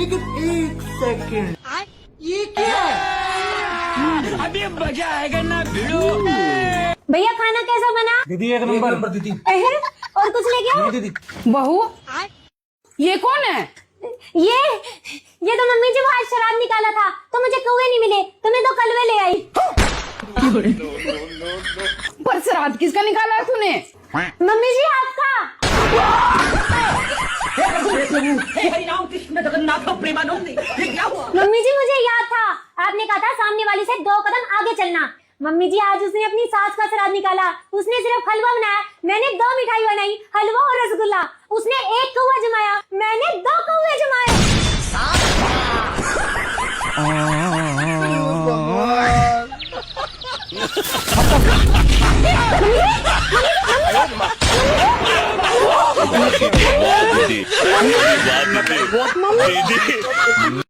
लेकिन एक सेकंड, ये क्या है? अभी मजा आएगा ना भिड़ो। भैया खाना कैसा बना? दीदी एक नंबर दीदी। और कुछ लेके आओ? दीदी बहू ये कौन है? ये तो मम्मी जी वो आज शराब निकाला था तो मुझे कौवे नहीं मिले तो मैं 2 कलवे ले आई। पर श्राद्ध किसका निकाला है तूने? मम्मी जी आपका। हरिनाम कृष्ण जगन्नाथ प्रेमानंद, ये क्या हुआ? मम्मी जी मुझे याद था, आपने कहा था सामने वाली से 2 कदम आगे चलना। मम्मी जी आज उसने अपनी सास का श्राद्ध निकाला, उसने सिर्फ हलवा बनाया, मैंने 2 मिठाई बनाई, हलवा और रसगुल्ला। उसने 1 कौवा जमाया, मैंने 2 कौवे जमाए। दीदी